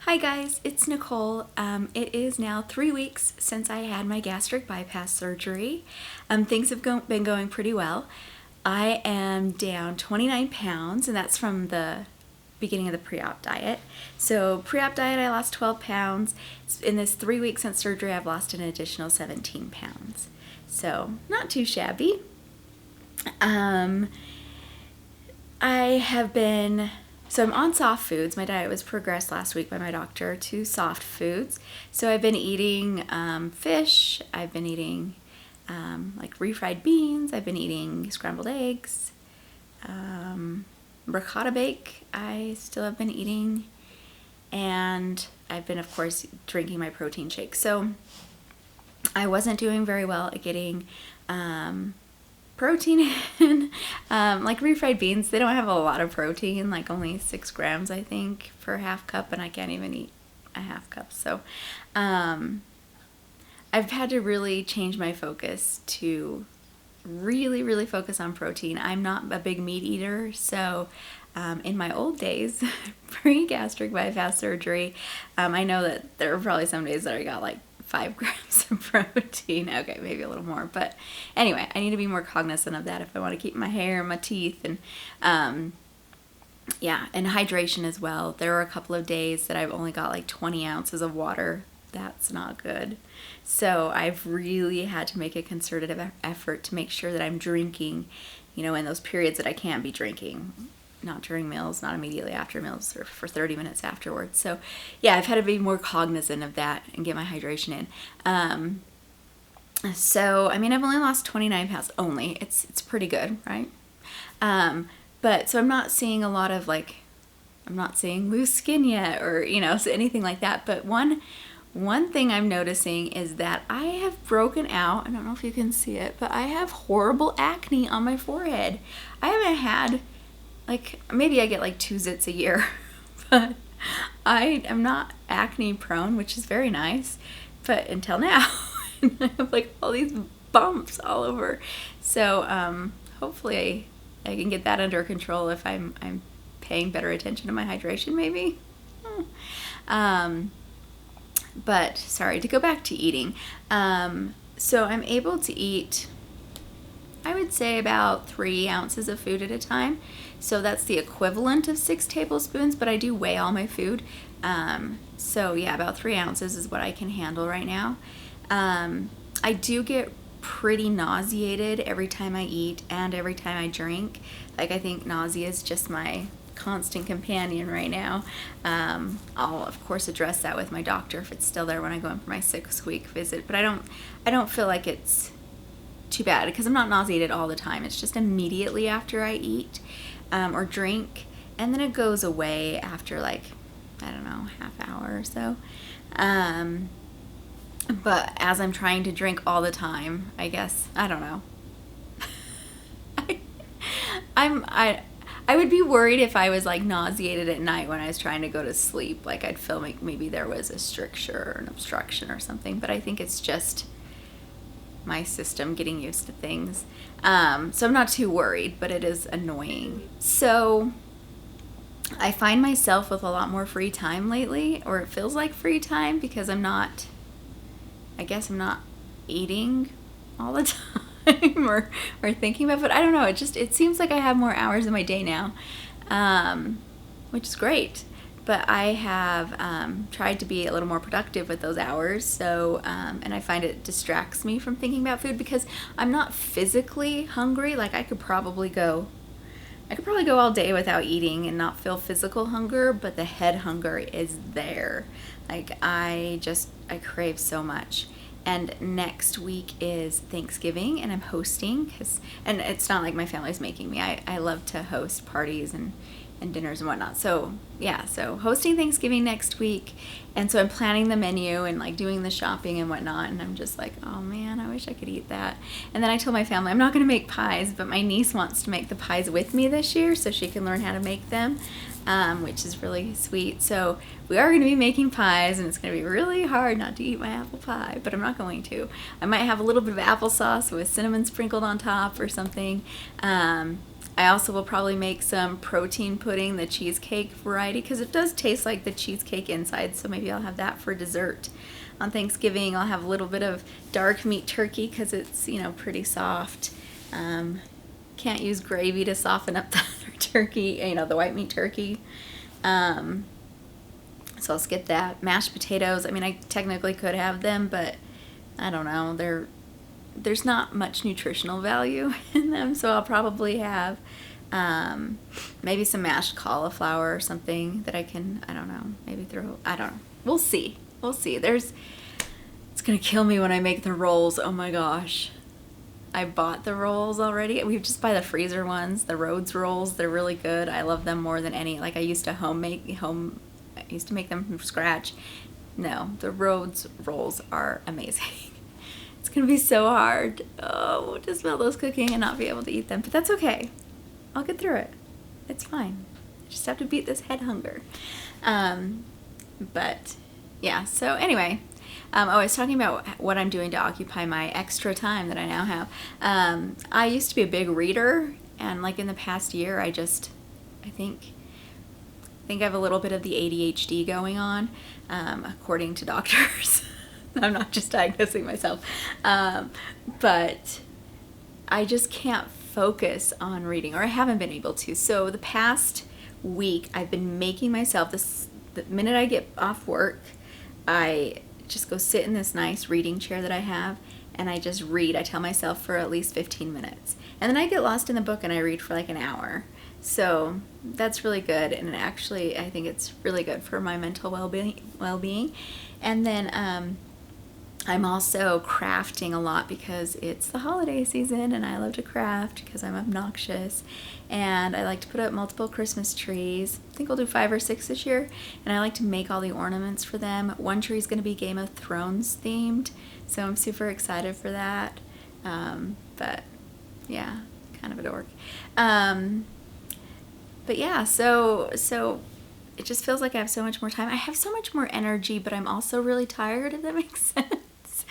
Hi guys, it's Nicole. It is now 3 weeks since I had my gastric bypass surgery. Things have been going pretty well. I am down 29 pounds, and that's from the beginning of the pre-op diet. So pre-op diet, I lost 12 pounds. In this 3 weeks since surgery, I've lost an additional 17 pounds. So not too shabby. So I'm on soft foods. My diet was progressed last week by my doctor to soft foods. So I've been eating fish. I've been eating like refried beans. I've been eating scrambled eggs. Ricotta bake I still have been eating. And I've been, of course, drinking my protein shake. So I wasn't doing very well at getting protein in. Like refried beans, they don't have a lot of protein, like only 6 grams I think per half cup, and I can't even eat a half cup. So I've had to really change my focus to really focus on protein. I'm not a big meat eater, so in my old days, pre-gastric bypass surgery, I know that there were probably some days that I got like 5 grams of protein. Okay, maybe a little more, but anyway, I need to be more cognizant of that if I want to keep my hair and my teeth, and yeah, and hydration as well. There were a couple of days that I've only got like 20 ounces of water. That's not good. So I've really had to make a concerted effort to make sure that I'm drinking, in those periods that I can't be drinking. Not during meals, not immediately after meals, or for 30 minutes afterwards. So yeah, I've had to be more cognizant of that and get my hydration in. So, I've only lost 29 pounds only. It's pretty good, right? But so I'm not seeing a lot of I'm not seeing loose skin yet, or, so anything like that. But one thing I'm noticing is that I have broken out. I don't know if you can see it, but I have horrible acne on my forehead. I haven't had, maybe I get 2 zits a year, but I am not acne prone, which is very nice, but until now, I have all these bumps all over. So hopefully I can get that under control if I'm paying better attention to my hydration, maybe. But sorry, to go back to eating. So I'm able to eat, I would say, about 3 ounces of food at a time. So that's the equivalent of 6 tablespoons, but I do weigh all my food. So yeah, about 3 ounces is what I can handle right now. I do get pretty nauseated every time I eat and every time I drink. I think nausea is just my constant companion right now. I'll of course address that with my doctor if it's still there when I go in for my 6-week visit, but I don't feel like it's too bad because I'm not nauseated all the time. It's just immediately after I eat or drink, and then it goes away after I don't know, half hour or so. But as I'm trying to drink all the time, I guess, I don't know. I would be worried if I was nauseated at night when I was trying to go to sleep. I'd feel like maybe there was a stricture or an obstruction or something, but I think it's just my system getting used to things. So I'm not too worried, but it is annoying. So I find myself with a lot more free time lately, or it feels like free time, because I'm not eating all the time or thinking about it. But I don't know, it seems like I have more hours in my day now, which is great. But I have tried to be a little more productive with those hours. So, and I find it distracts me from thinking about food because I'm not physically hungry. I could probably go all day without eating and not feel physical hunger, but the head hunger is there. I crave so much. And next week is Thanksgiving, and I'm hosting, and it's not like my family's making me. I love to host parties and dinners and whatnot. So yeah, so hosting Thanksgiving next week, and so I'm planning the menu and doing the shopping and whatnot, and I'm just oh man, I wish I could eat that. And then I told my family I'm not going to make pies, but my niece wants to make the pies with me this year so she can learn how to make them, which is really sweet. So we are going to be making pies, and it's going to be really hard not to eat my apple pie, but I'm not going to. I might have a little bit of applesauce with cinnamon sprinkled on top or something. I also will probably make some protein pudding, the cheesecake variety, because it does taste like the cheesecake inside, so maybe I'll have that for dessert. On Thanksgiving, I'll have a little bit of dark meat turkey because it's, pretty soft. Can't use gravy to soften up the other turkey, the white meat turkey. So I'll skip that. Mashed potatoes, I technically could have them, but I don't know, there's not much nutritional value in them, so I'll probably have maybe some mashed cauliflower or something that I can, I don't know, maybe throw, I don't know. We'll see. It's going to kill me when I make the rolls. Oh my gosh. I bought the rolls already. We just buy the freezer ones, the Rhodes rolls. They're really good. I love them more than any. Like I used to make them from scratch. No, the Rhodes rolls are amazing. It's going to be so hard. Oh, to smell those cooking and not be able to eat them. But that's okay. I'll get through it. It's fine. I just have to beat this head hunger. But yeah, so anyway, I was talking about what I'm doing to occupy my extra time that I now have. I used to be a big reader, and like in the past year, I think I have a little bit of the ADHD going on, according to doctors. I'm not just diagnosing myself. But I just can't focus on reading, or I haven't been able to. So the past week, I've been making myself the minute I get off work, I just go sit in this nice reading chair that I have, and I just read. I tell myself for at least 15 minutes. And then I get lost in the book and I read for like an hour. So that's really good, and actually I think it's really good for my mental well-being. And then I'm also crafting a lot because it's the holiday season and I love to craft because I'm obnoxious, and I like to put up multiple Christmas trees. I think I'll do 5 or 6 this year, and I like to make all the ornaments for them. One tree is going to be Game of Thrones themed, so I'm super excited for that. But yeah, kind of a dork. But yeah, so it just feels like I have so much more time. I have so much more energy, but I'm also really tired, if that makes sense.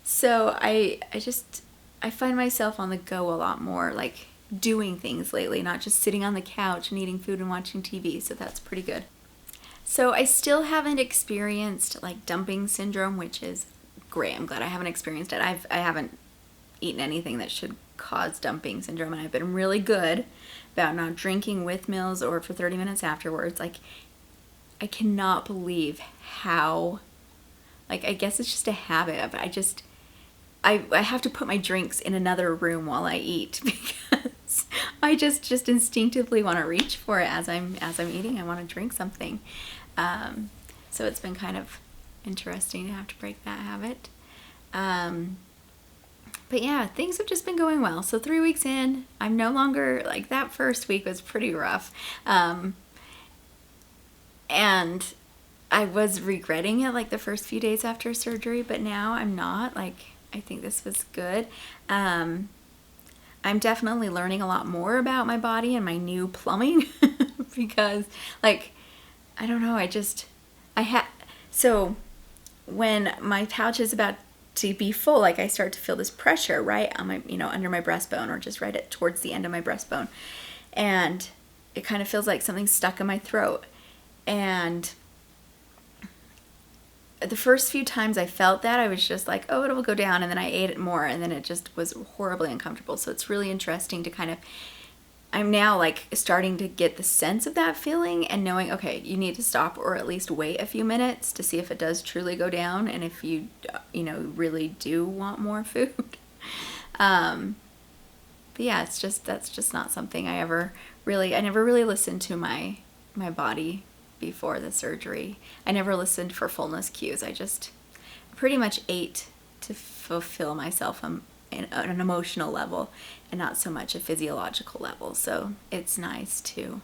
So I find myself on the go a lot more, like doing things lately, not just sitting on the couch and eating food and watching TV. So that's pretty good. So I still haven't experienced like dumping syndrome, which is great. I'm glad I haven't experienced it. I haven't eaten anything that should cause dumping syndrome, and I've been really good about not drinking with meals or for 30 minutes afterwards. Like, I cannot believe how, like, I guess it's just a habit, but I have to put my drinks in another room while I eat because I just instinctively want to reach for it as I'm eating. I want to drink something. So it's been kind of interesting to have to break that habit. But yeah, things have just been going well. So 3 weeks in, I'm no longer, like that first week was pretty rough. And I was regretting it like the first few days after surgery, but now I'm not. Like, I think this was good. I'm definitely learning a lot more about my body and my new plumbing because, like, I don't know, so when my pouch is about to be full, like I start to feel this pressure right on my, under my breastbone, or just right towards the end of my breastbone. And it kind of feels like something's stuck in my throat. And the first few times I felt that, I was just like, oh, it'll go down. And then I ate it more, and then it just was horribly uncomfortable. So it's really interesting to kind of, I'm now like starting to get the sense of that feeling and knowing, okay, you need to stop or at least wait a few minutes to see if it does truly go down and if you really do want more food. But yeah, that's just not something I never really listened to my body before the surgery. I never listened for fullness cues. I just pretty much ate to fulfill myself on an emotional level and not so much a physiological level. So it's nice to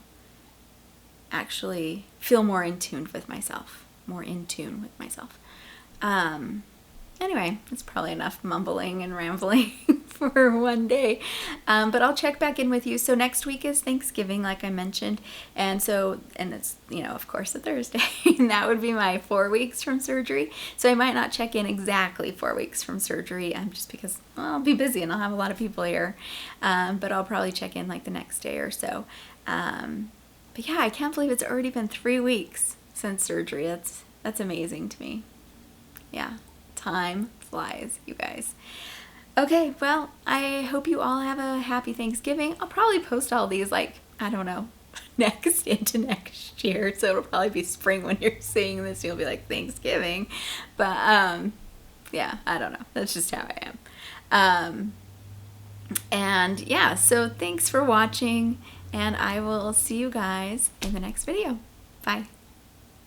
actually feel more in tune with myself. Anyway, it's probably enough mumbling and rambling for one day. But I'll check back in with you. So next week is Thanksgiving, like I mentioned. And it's, of course, a Thursday. And that would be my 4 weeks from surgery. So I might not check in exactly 4 weeks from surgery, just because I'll be busy and I'll have a lot of people here. But I'll probably check in like the next day or so. But yeah, I can't believe it's already been 3 weeks since surgery. That's amazing to me. Yeah. Time flies, you guys. Okay, well, I hope you all have a happy Thanksgiving. I'll probably post all these, like, I don't know, into next year. So it'll probably be spring when you're seeing this. You'll be like, Thanksgiving. But, yeah, I don't know. That's just how I am. And yeah, so thanks for watching. And I will see you guys in the next video. Bye.